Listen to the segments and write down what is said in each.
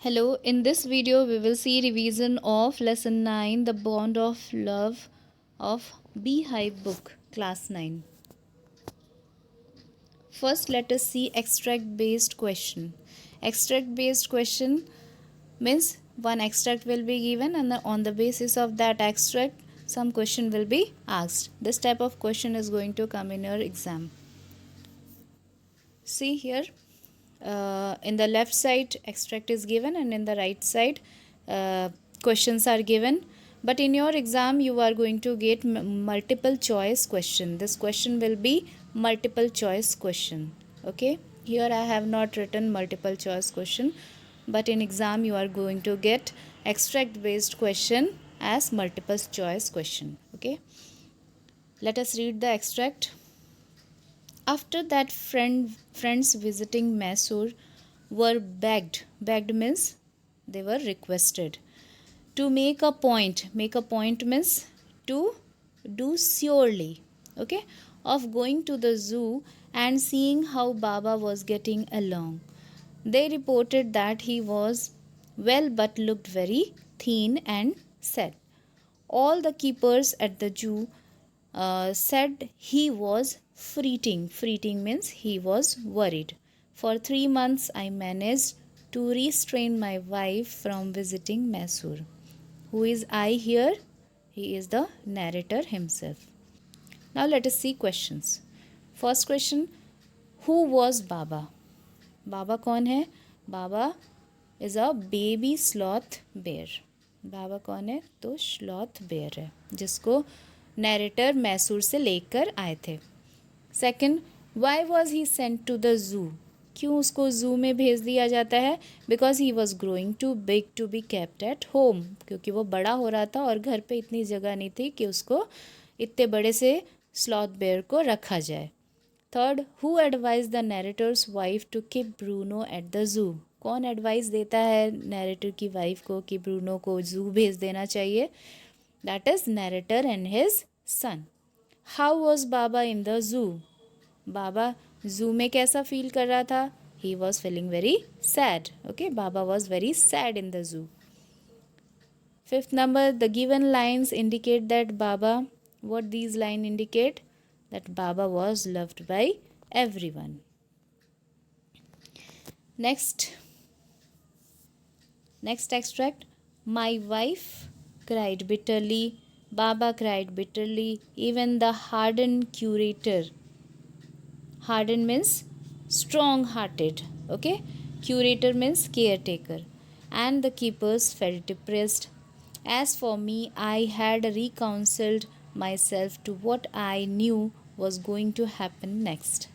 Hello, in this video we will see revision of lesson 9, The Bond of Love of Beehive book, class 9. First let us see extract based question. Extract based question means one extract will be given and on the basis of that extract some question will be asked. This type of question is going to come in your exam. See here, in the left side extract is given and in the right side questions are given, but in your exam you are going to get multiple choice question. This question will be multiple choice question. Okay, here I have not written multiple choice question, but in exam you are going to get extract based question as multiple choice question. Okay, let us read the extract. After that, friends visiting Mysore were begged means they were requested to make a point. Make a point means to do surely, okay, of going to the zoo and seeing how Baba was getting along. They reported that he was well but looked very thin and sad. All the keepers at the zoo said he was fretting. Fretting means he was worried. For 3 months, I managed to restrain my wife from visiting Mysore. Who is I here? He is the narrator himself. Now let us see questions. First question, who was Baba? Baba कौन है? Baba is a baby sloth bear. बाबा कौन है? तो sloth bear है जिसको narrator Mysore से लेकर आए थे. Second, why was he sent to the zoo? क्यों उसको जू में भेज दिया जाता है? Because he was growing too big to be kept at home. क्योंकि वो बड़ा हो रहा था और घर पे इतनी जगह नहीं थी कि उसको इतने बड़े से स्लॉथ बेयर को रखा जाए. Third, who advise the narrator's wife to keep Bruno at the zoo? कौन एडवाइस देता है नैरेटर की वाइफ को कि ब्रूनो को जू भेज देना चाहिए? That is narrator and his son. How was Baba in the zoo? Baba zoo में कैसा फील कर रहा था? He was feeling very sad. Okay, Baba was very sad in the zoo. Fifth number, the given lines indicate that Baba, what these lines indicate? That Baba was loved by everyone. Next extract. My wife cried bitterly. Baba cried bitterly. Even the hardened curator. Hardened means strong hearted. Okay. Curator means caretaker. And the keepers felt depressed. As for me, I had reconciled myself to what I knew was going to happen next.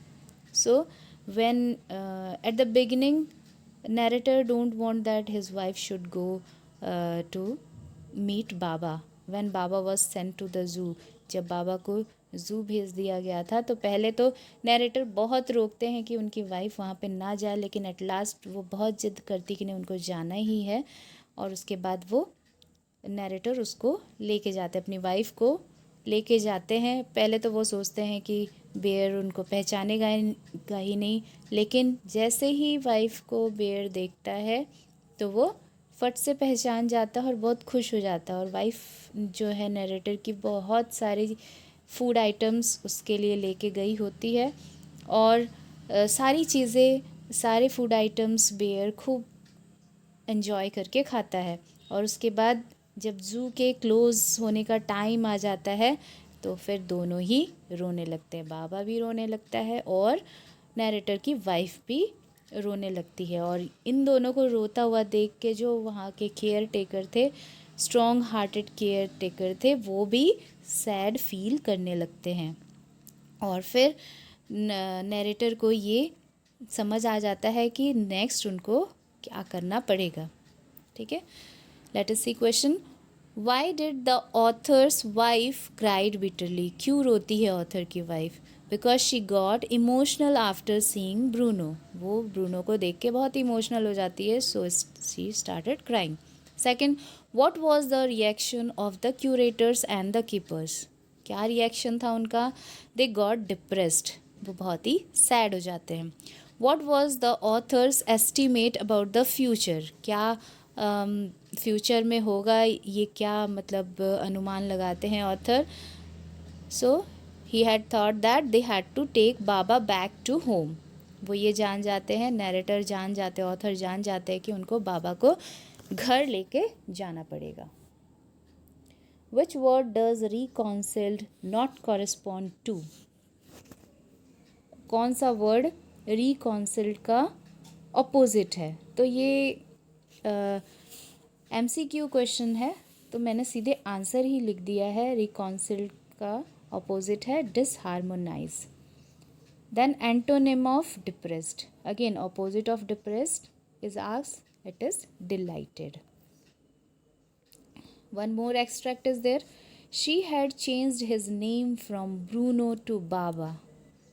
So, when at the beginning, narrator don't want that his wife should go to meet Baba. When Baba was sent to the zoo, जब बाबा को जू भेज दिया गया था तो पहले तो नैरेटर बहुत रोकते हैं कि उनकी वाइफ वहाँ पे ना जाए, लेकिन एट लास्ट वो बहुत जिद करती कि नहीं उनको जाना ही है. और उसके बाद वो नैरेटर उसको लेके जाते, अपनी वाइफ को लेके जाते हैं. पहले तो वो सोचते हैं कि बेयर उनको पहचानेगा ही नहीं, लेकिन जैसे ही वाइफ को बेयर देखता है तो वो फट से पहचान जाता है और बहुत खुश हो जाता है. और वाइफ जो है नैरेटर की बहुत सारी फूड आइटम्स उसके लिए लेके गई होती है और सारी चीज़ें, सारे फूड आइटम्स बेयर खूब एंजॉय करके खाता है. और उसके बाद जब जू के क्लोज़ होने का टाइम आ जाता है तो फिर दोनों ही रोने लगते हैं. बाबा भी रोने लगता है और नैरेटर की वाइफ भी रोने लगती है. और इन दोनों को रोता हुआ देख के जो वहाँ के केयर टेकर थे, स्ट्रॉन्ग हार्टेड केयर टेकर थे, वो भी सैड फील करने लगते हैं. और फिर नैरेटर को ये समझ आ जाता है कि नेक्स्ट उनको क्या करना पड़ेगा. ठीक है, let us see question. Why did the author's wife cried bitterly? क्यों रोती है ऑथर की wife? Because she got emotional after seeing Bruno. वो ब्रूनो को देख के बहुत इमोशनल हो जाती है, so she started crying. Second, what was the reaction of the curators and the keepers? क्या रिएक्शन था उनका? They got depressed. वो बहुत ही सैड हो जाते हैं. What was the author's estimate about the future, क्या फ्यूचर में होगा, ये क्या मतलब अनुमान लगाते हैं author. So he had thought that they had to take Baba back to home. वो ये जान जाते हैं, नैरेटर जान जाते हैं, ऑथर जान जाते हैं कि उनको बाबा को घर लेके जाना पड़ेगा. Which word does reconciled not correspond to, कौन सा वर्ड रिकॉन्सिल्ड का अपोजिट है. तो ये MCQ क्वेश्चन है, तो मैंने सीधे आंसर ही लिख दिया है. रिकॉन्सिल्ड का अपोजिट है disharmonize. Then antonym of depressed, again opposite of depressed is asked, it is delighted. One more extract is there. She had changed his name from Bruno to Baba.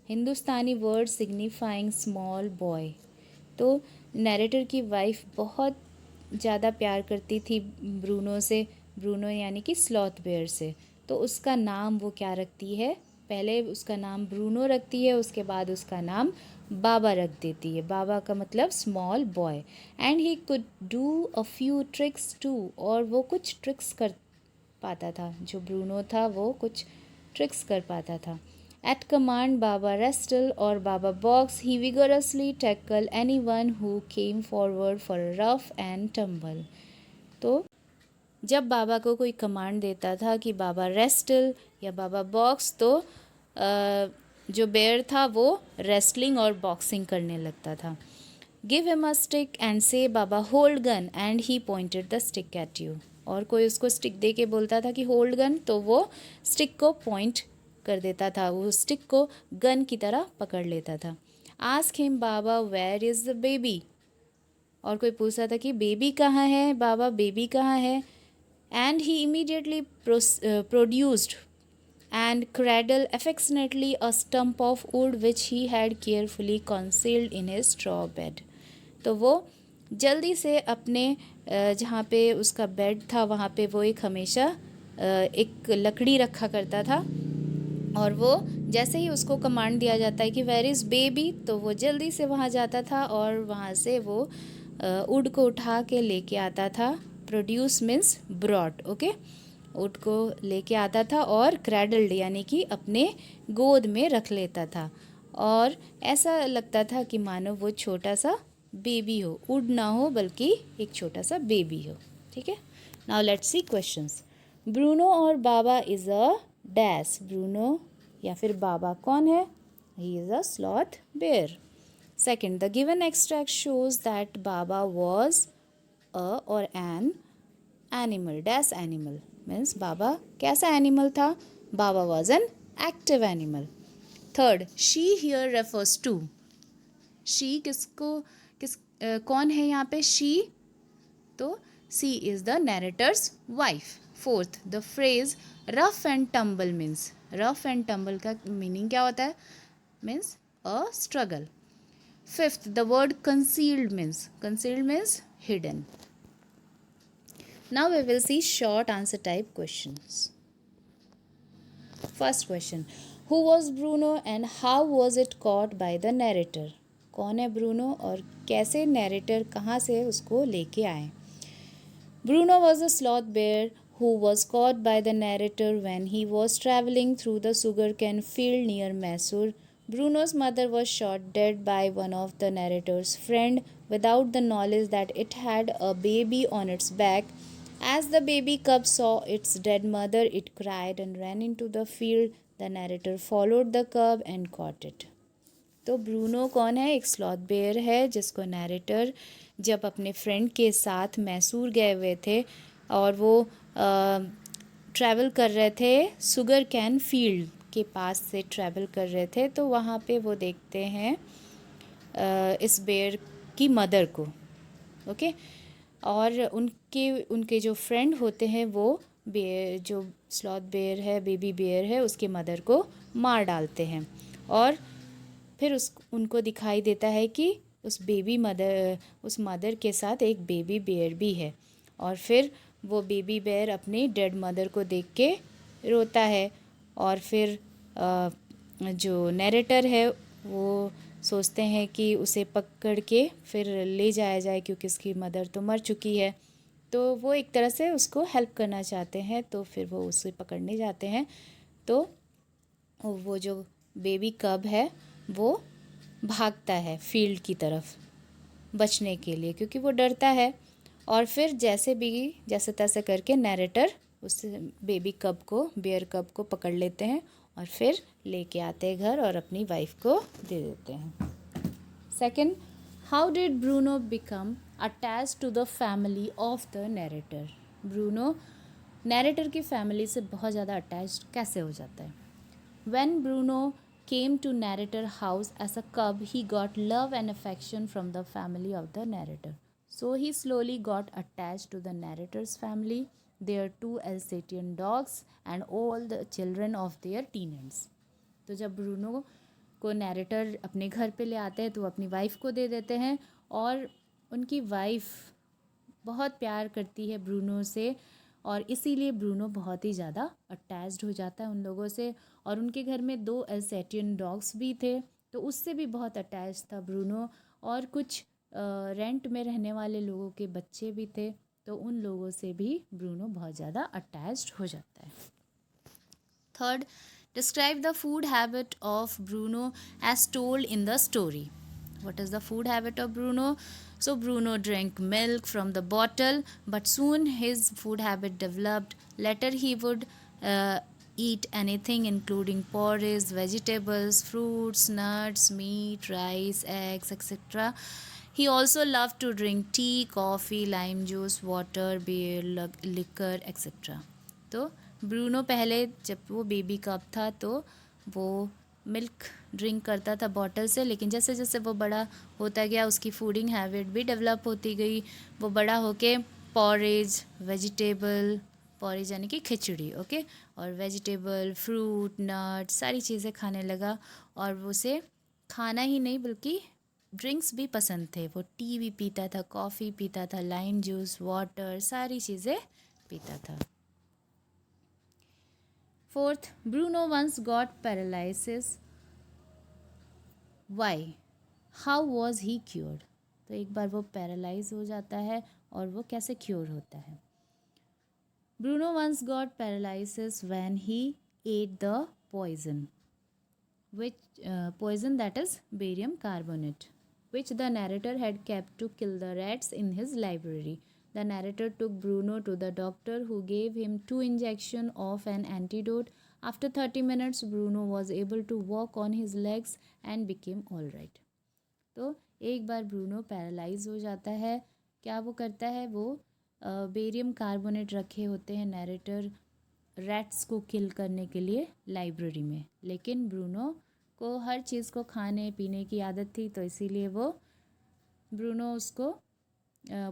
Hindustani word signifying small boy. तो narrator की wife बहुत ज़्यादा प्यार करती थी Bruno से, Bruno यानी कि स्लॉथ बेयर से. तो उसका नाम वो क्या रखती है, पहले उसका नाम ब्रूनो रखती है, उसके बाद उसका नाम बाबा रख देती है. बाबा का मतलब small boy. And he could do a few tricks too, और वो कुछ ट्रिक्स कर पाता था. जो ब्रूनो था वो कुछ ट्रिक्स कर पाता था. At command Baba Restle or Baba Box, he vigorously tackled anyone who came forward for a rough and tumble. तो जब बाबा को कोई कमांड देता था कि बाबा रेस्टल या बाबा बॉक्स, तो जो बेयर था वो रेस्टलिंग और बॉक्सिंग करने लगता था. Give him a stick and say Baba hold gun and he pointed the stick at you. और कोई उसको स्टिक दे के बोलता था कि होल्ड गन, तो वो स्टिक को पॉइंट कर देता था, वो स्टिक को गन की तरह पकड़ लेता था. Ask him Baba where is the baby, और कोई पूछता था कि बेबी कहाँ है, बाबा बेबी कहाँ है. And he immediately produced and cradle affectionately a stump of wood which he had carefully concealed in his straw bed. तो वो जल्दी से अपने जहाँ पे उसका बेड था वहाँ पे वो एक हमेशा एक लकड़ी रखा करता था. और वो जैसे ही उसको कमांड दिया जाता है कि वेयर इज़ बेबी, तो वो जल्दी से वहाँ जाता था और वहाँ से वो वुड को उठा के लेके आता था. Produce means brought. Okay, wood को लेके आता था और क्रैडल्ड यानी कि अपने गोद में रख लेता था. और ऐसा लगता था कि मानो वो छोटा सा बेबी हो, वुड ना हो बल्कि एक छोटा सा बेबी हो. ठीक है, now let's see questions. Bruno और Baba is a dash. Bruno या फिर बाबा कौन है, he is a sloth bear. Second, the given extract shows that Baba was a और an animal. Dash animal means Baba कैसा एनिमल था, Baba was an active animal. Third, she here refers to. She किसको कौन है यहाँ पे शी, तो she is the narrator's wife. Fourth, the phrase rough and tumble means, rough and tumble का meaning क्या होता है, means a struggle. Fifth, the word concealed means hidden. Now we will see short answer type questions. First question, who was Bruno and how was it caught by the narrator? कौन है Bruno और कैसे narrator कहाँ से उसको लेके आए. Bruno was a sloth bear who was caught by the narrator when he was traveling through the sugarcane field near Mysore. Bruno's mother was shot dead by one of the narrator's friend without the knowledge that it had a baby on its back. As the baby cub saw its dead mother, it cried and ran into the field. The narrator followed the cub and caught it. तो Bruno कौन है, एक sloth bear है जिसको narrator जब अपने friend के साथ मैसूर गए हुए थे और वो ट्रैवल कर रहे थे, सुगर कैन फील्ड के पास से ट्रैवल कर रहे थे, तो वहाँ पे वो देखते हैं इस बेयर की मदर को. ओके, और उनके जो फ्रेंड होते हैं वो बेयर, जो स्लॉथ बेयर है, बेबी बेयर है, उसके मदर को मार डालते हैं. और फिर उनको दिखाई देता है कि उस मदर के साथ एक बेबी बेयर भी है. और फिर वो बेबी बेयर अपनी डेड मदर को देख के रोता है. और फिर जो नैरेटर है वो सोचते हैं कि उसे पकड़ के फिर ले जाया जाए क्योंकि उसकी मदर तो मर चुकी है। तो वो एक तरह से उसको हेल्प करना चाहते हैं, तो फिर वो उसे पकड़ने जाते हैं। तो वो जो बेबी कब है वो भागता है फील्ड की तरफ बचने के लिए, क्योंकि वो डरता है। और फिर जैसे तैसे करके नैरेटर उस बेबी कब को, बेयर कब को पकड़ लेते हैं और फिर लेके आते हैं घर और अपनी वाइफ को दे देते हैं। Second, how did Bruno become attach to the family of the narrator? Bruno narrator की फैमिली से बहुत ज़्यादा अटैच कैसे हो जाता है? When Bruno came to narrator house as a cub, he got love and affection from the family of the narrator. So he slowly got attached to the narrator's family, their two Alsatian dogs, and all the children of their tenants. तो जब Bruno को narrator अपने घर पे ले आते हैं तो वो अपनी वाइफ को दे देते हैं, और उनकी वाइफ बहुत प्यार करती है ब्रूनो से, और इसीलिए ब्रूनो बहुत ही ज़्यादा अटैच्ड हो जाता है उन लोगों से। और उनके घर में 2 एल्सेटियन डॉग्स भी थे, तो उससे भी बहुत अटैच था ब्रूनो। और कुछ रेंट में रहने वाले लोगों के बच्चे भी थे, तो उन लोगों से भी ब्रूनो बहुत ज़्यादा अटैच्ड हो जाता है। Third, describe the food habit of Bruno as told in the story. What is the food habit of Bruno? So Bruno drank milk from the bottle, but soon his food habit developed. Later he would eat anything including porridge, vegetables, fruits, nuts, meat, rice, eggs, etc. He also loved to drink tea, coffee, lime juice, water, beer, liquor, etc. तो Bruno पहले जब वो baby कब था तो वो milk drink करता था बॉटल से, लेकिन जैसे जैसे वो बड़ा होता गया उसकी फूडिंग हैबिट भी डेवलप होती गई। वो बड़ा होके पॉरेज, वेजिटेबल, पॉरेज यानी कि खिचड़ी, ओके, और वेजिटेबल, फ्रूट, नट, सारी चीज़ें खाने लगा। और वो उसे खाना ही नहीं बल्कि ड्रिंक्स भी पसंद थे। वो टी भी पीता था, कॉफ़ी पीता था, लाइम जूस, वाटर, सारी चीज़ें पीता था। Fourth, Bruno once got paralysis. Why? How was he cured? तो एक बार वो पैरालाइज हो जाता है, और वो कैसे क्योर होता है? Bruno once got paralysis when he ate the poison that is barium carbonate, which the narrator had kept to kill the rats in his library. The narrator took Bruno to the doctor, who gave him 2 injections of an antidote. After 30 minutes, Bruno was able to walk on his legs and became all right. तो एक बार Bruno paralyse हो जाता है, क्या वो करता है, वो बेरियम कार्बोनेट रखे होते हैं नैरेटर रैट्स को किल करने के लिए लाइब्रेरी में, लेकिन ब्रूनो को हर चीज़ को खाने पीने की आदत थी, तो इसीलिए ब्रूनो उसको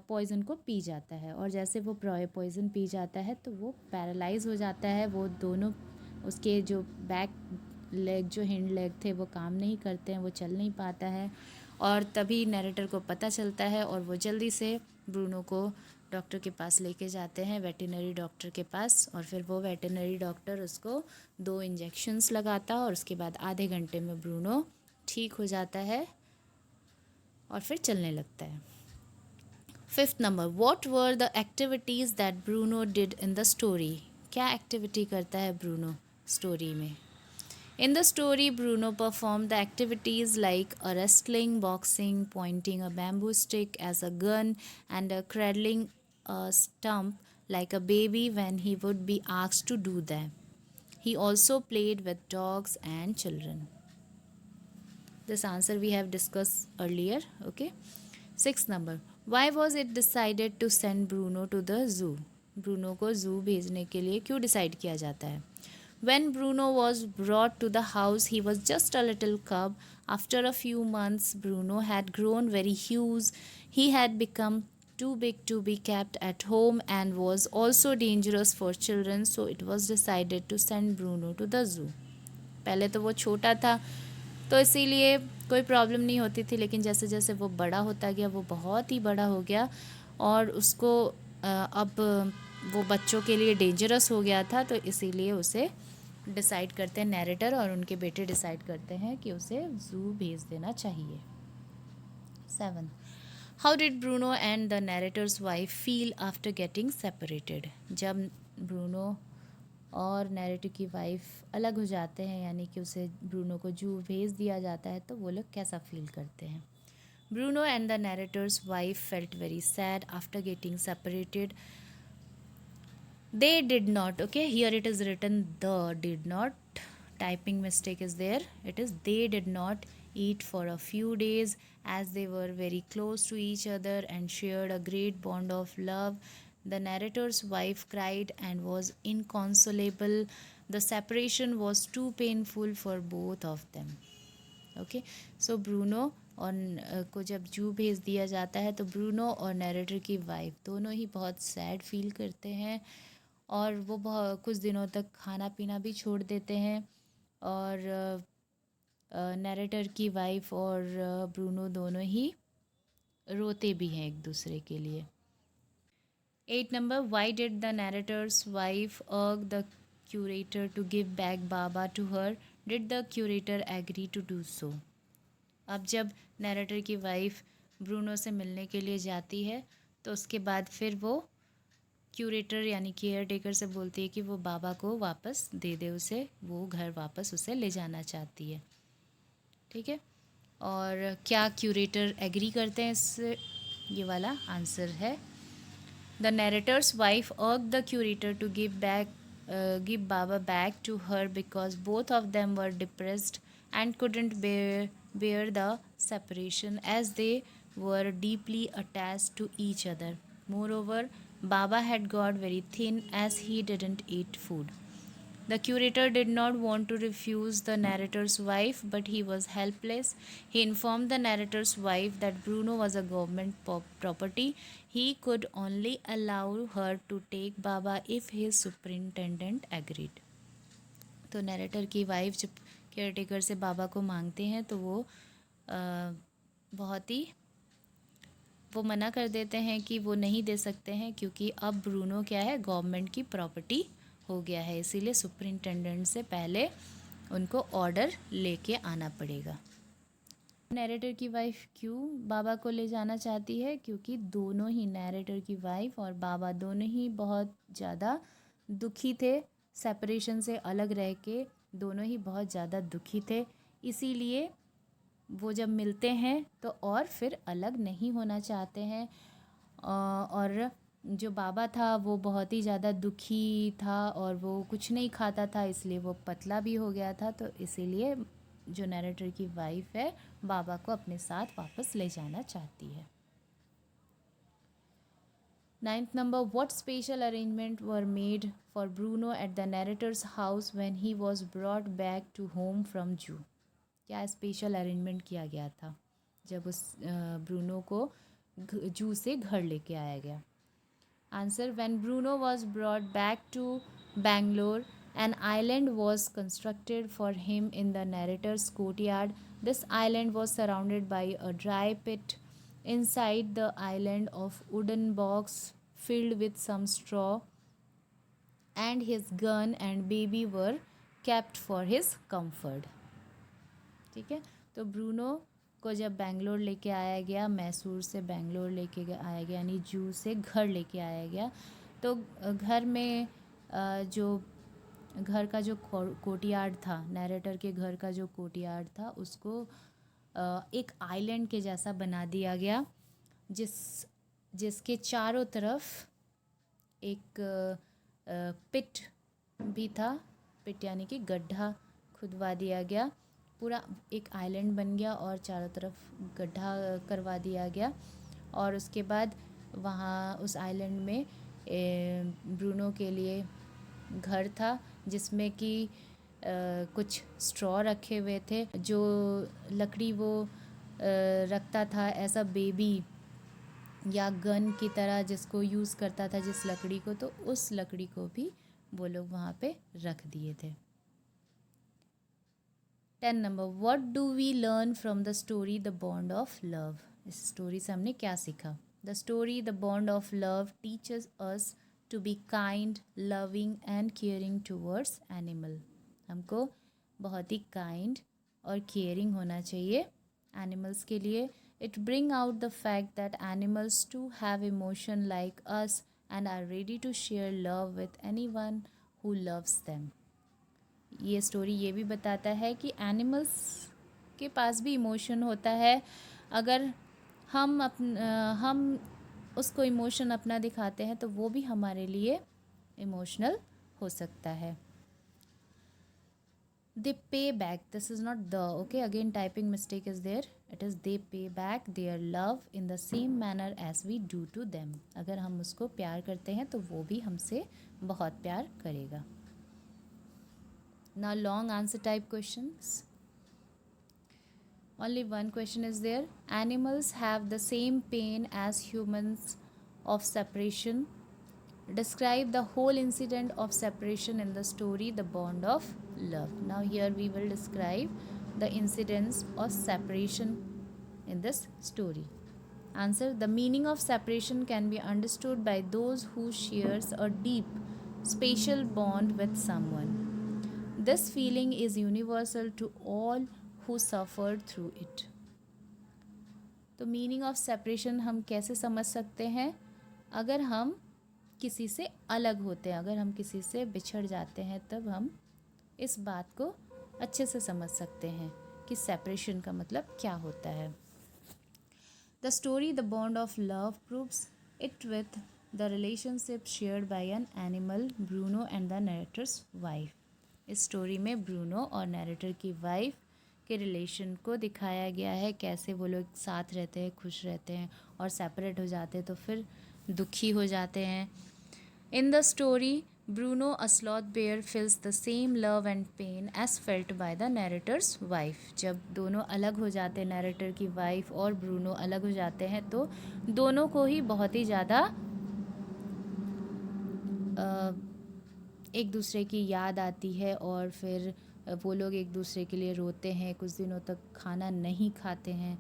पॉइज़न को पी जाता है। और जैसे वो पॉइज़न पी जाता है तो वो पैरालाइज़ हो जाता है। वो दोनों उसके जो बैक लेग, जो हिंड लेग थे, वो काम नहीं करते हैं, वो चल नहीं पाता है। और तभी नैरेटर को पता चलता है और वो जल्दी से ब्रूनो को डॉक्टर के पास लेके जाते हैं, वेटरनरी डॉक्टर के पास। और फिर वो वेटरनरी डॉक्टर उसको 2 इंजेक्शंस लगाता और उसके बाद आधे घंटे में ब्रूनो ठीक हो जाता है और फिर चलने लगता है। Fifth number, what were the activities that Bruno did in the story? क्या एक्टिविटी करता है ब्रूनो स्टोरी में? In the story, Bruno performed the activities like a wrestling, boxing, pointing a bamboo stick as a gun, and cradling a stump like a baby when he would be asked to do them. He also played with dogs and children. This answer we have discussed earlier. Okay. Sixth number, why was it decided to send Bruno to the zoo? Bruno को zoo भेजने के लिए क्यों decide किया जाता है? When Bruno was brought to the house, he was just a little cub. After a few months, Bruno had grown very huge. He had become too big to be kept at home and was also dangerous for children, so it was decided to send Bruno to the zoo. पहले तो वो छोटा था तो इसीलिए कोई problem नहीं होती थी, लेकिन जैसे जैसे वो बड़ा होता गया, वो बहुत ही बड़ा हो गया और उसको अब वो बच्चों के लिए डेंजरस हो गया था, तो इसीलिए उसे डिसाइड करते हैं नैरेटर और उनके बेटे डिसाइड करते हैं कि उसे ज़ू भेज देना चाहिए. 7. How did Bruno and the narrator's wife feel after getting separated? जब ब्रूनो और नैरेटर की वाइफ अलग हो जाते हैं, यानी कि उसे ब्रूनो को जू भेज दिया जाता है, तो वो लोग कैसा फील करते हैं. Bruno and the narrator's wife felt very sad after getting separated. They did not, okay, here it is written the did not, typing mistake is there. It is they did not eat for a few days as they were very close to each other and shared a great bond of love. The narrator's wife cried and was inconsolable. The separation was too painful for both of them. Okay, so Bruno और को जब जू भेज दिया जाता है तो Bruno और नैरेटर की वाइफ दोनों ही बहुत सैड फील करते हैं और वो बहुत कुछ दिनों तक खाना पीना भी छोड़ देते हैं. और नैरेटर की वाइफ और ब्रूनो दोनों ही रोते भी हैं एक दूसरे के लिए. 8 number, why did the narrator's wife urge the curator to give back Baba to her? Did the curator agree to do so? अब जब नैरेटर की वाइफ ब्रूनो से मिलने के लिए जाती है तो उसके बाद फिर वो क्यूरेटर यानी केयर टेकर से बोलती है कि वो बाबा को वापस दे दे उसे, वो घर वापस उसे ले जाना चाहती है. ठीक है, और क्या क्यूरेटर एग्री करते हैं इससे, ये वाला आंसर है. The narrator's wife urged the curator to give Baba back to her because both of them were depressed and couldn't bear the separation as they were deeply attached to each other. Moreover, Baba had got very thin as he didn't eat food. The curator did not want to refuse the narrator's wife, but he was helpless. He informed the narrator's wife that Bruno was a government property. He could only allow her to take Baba if his superintendent agreed. तो narrator की wife जब caretaker से बाबा को मांगते हैं तो वो बहुत ही वो मना कर देते हैं कि वो नहीं दे सकते हैं क्योंकि अब ब्रूनो क्या है, गवर्नमेंट की प्रॉपर्टी हो गया है, इसीलिए सुपरिंटेंडेंट से पहले उनको ऑर्डर लेके आना पड़ेगा. नैरेटर की वाइफ क्यों बाबा को ले जाना चाहती है, क्योंकि दोनों ही नैरेटर की वाइफ और बाबा दोनों ही बहुत ज़्यादा दुखी थे, सेपरेशन से अलग रह के दोनों ही बहुत ज़्यादा दुखी थे, इसीलिए वो जब मिलते हैं तो और फिर अलग नहीं होना चाहते हैं. और जो बाबा था वो बहुत ही ज़्यादा दुखी था और वो कुछ नहीं खाता था, इसलिए वो पतला भी हो गया था, तो इसीलिए जो नैरेटर की वाइफ है बाबा को अपने साथ वापस ले जाना चाहती है. 9th number, what special arrangement were made for Bruno at the narrator's house when he was brought back to home from Jew? क्या स्पेशल अरेंजमेंट किया गया था जब उस ब्रूनो को जू से घर लेके आया गया. Answer, when Bruno was brought back to Bangalore an island was constructed for him in the narrator's courtyard. This island was surrounded by a dry pit. Inside the island of wooden box filled with some straw and his gun and baby were kept for his comfort. ठीक है, तो Bruno को जब बेंगलोर लेके आया गया, मैसूर से बेंगलोर लेके आया गया, यानी जू से घर लेके आया गया, तो घर में जो घर का जो कोर्टयार्ड था, नैरेटर के घर का जो कोर्टयार्ड था, उसको एक आइलैंड के जैसा बना दिया गया, जिसके चारों तरफ एक पिट भी था. पिट यानी कि गड्ढा खुदवा दिया गया, पूरा एक आइलैंड बन गया और चारों तरफ गड्ढा करवा दिया गया. और उसके बाद वहाँ उस आइलैंड में ब्रूनो के लिए घर था जिसमें कि कुछ स्ट्रॉ रखे हुए थे, जो लकड़ी वो रखता था ऐसा बेबी या गन की तरह जिसको यूज़ करता था जिस लकड़ी को, तो उस लकड़ी को भी वो लोग वहाँ पे रख दिए थे. 10 number, what do we learn from the story the bond of love. इस स्टोरी से हमने क्या सीखा. The story the bond of love teaches us to be kind, loving and caring towards animal. हमको बहुत ही काइंड और केयरिंग होना चाहिए एनिमल्स के लिए. It bring out the fact that animals too have emotion like us and are ready to share love with anyone who loves them. ये story ये भी बताता है कि एनिमल्स के पास भी इमोशन होता है. अगर हम उसको इमोशन अपना दिखाते हैं तो वो भी हमारे लिए इमोशनल हो सकता है. They pay back. This is not the. Okay, again typing mistake is there. It is they pay back their love in the same manner as we do to them. अगर हम उसको प्यार करते हैं तो वो भी हमसे बहुत प्यार करेगा. Now long answer type questions. Only one question is there. Animals have the same pain as humans of separation. Describe the whole incident of separation in the story The Bond of Love. Now here we will describe the incidents of separation in this story. Answer. The meaning of separation can be understood by those who shares a deep spatial bond with someone. This feeling is universal to all who suffered through it. तो meaning of separation हम कैसे समझ सकते हैं? अगर हम किसी से अलग होते हैं, अगर हम किसी से बिछड़ जाते हैं, तब हम इस बात को अच्छे से समझ सकते हैं कि सेपरेशन का मतलब क्या होता है. The story the bond of love proves it with the relationship shared by an animal, Bruno and the narrator's wife. इस स्टोरी में ब्रूनो और नरेटर की वाइफ के रिलेशन को दिखाया गया है, कैसे वो लोग साथ रहते हैं, खुश रहते हैं, और सेपरेट हो जाते हैं तो फिर दुखी हो जाते हैं. In the story Bruno a sloth bear feels the same love and pain as felt by the narrator's wife. जब दोनों अलग हो जाते हैं, नरेटर की वाइफ और ब्रूनो अलग हो जाते हैं, तो दोनों को ही बहुत ही ज़्यादा एक दूसरे की याद आती है और फिर वो लोग एक दूसरे के लिए रोते हैं, कुछ दिनों तक खाना नहीं खाते हैं.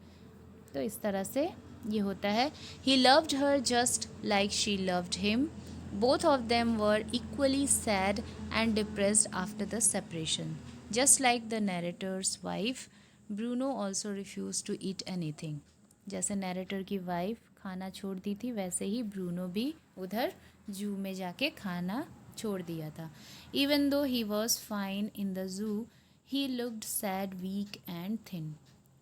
तो इस तरह से ये होता है. He loved her just like she loved him. Both of them were equally sad and depressed after the separation. Just like the narrator's wife, Bruno also refuse to eat anything. जैसे नरेटर की wife खाना छोड़ दी थी, वैसे ही Bruno भी उधर जू में जाके खाना छोड़ दिया था. Even though he was fine in the zoo, he looked sad, weak and thin.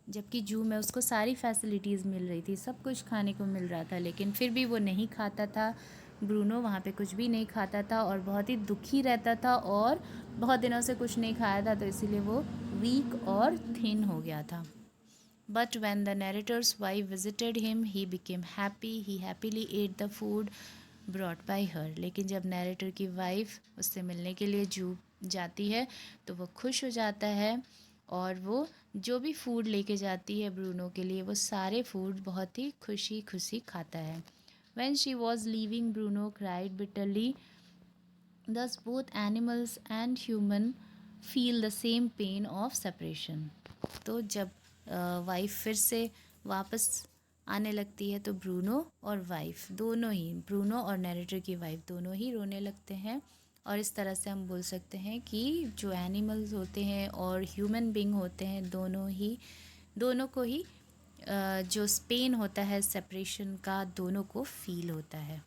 जबकि जू में उसको सारी फैसिलिटीज़ मिल रही थी, सब कुछ खाने को मिल रहा था, लेकिन फिर भी वो नहीं खाता था. ब्रूनो वहाँ पे कुछ भी नहीं खाता था और बहुत ही दुखी रहता था और बहुत दिनों से कुछ नहीं खाया था, तो इसीलिए वो वीक और थिन हो गया था. But when the narrator's wife visited him, he became happy. He happily ate the food brought by her. लेकिन जब नैरेटर की वाइफ उससे मिलने के लिए जू जाती है तो वो खुश हो जाता है और वो जो भी फूड लेके जाती है ब्रूनो के लिए, वो सारे फूड बहुत ही खुशी खुशी खाता है. When she was leaving, Bruno cried bitterly. Thus both animals and human feel the same pain of separation. तो जब वाइफ फिर से वापस आने लगती है तो ब्रूनो और वाइफ दोनों ही, ब्रूनो और नरेटर की वाइफ दोनों ही रोने लगते हैं. और इस तरह से हम बोल सकते हैं कि जो एनिमल्स होते हैं और ह्यूमन बीइंग होते हैं, दोनों को ही जो पेन होता है सेपरेशन का, दोनों को फील होता है.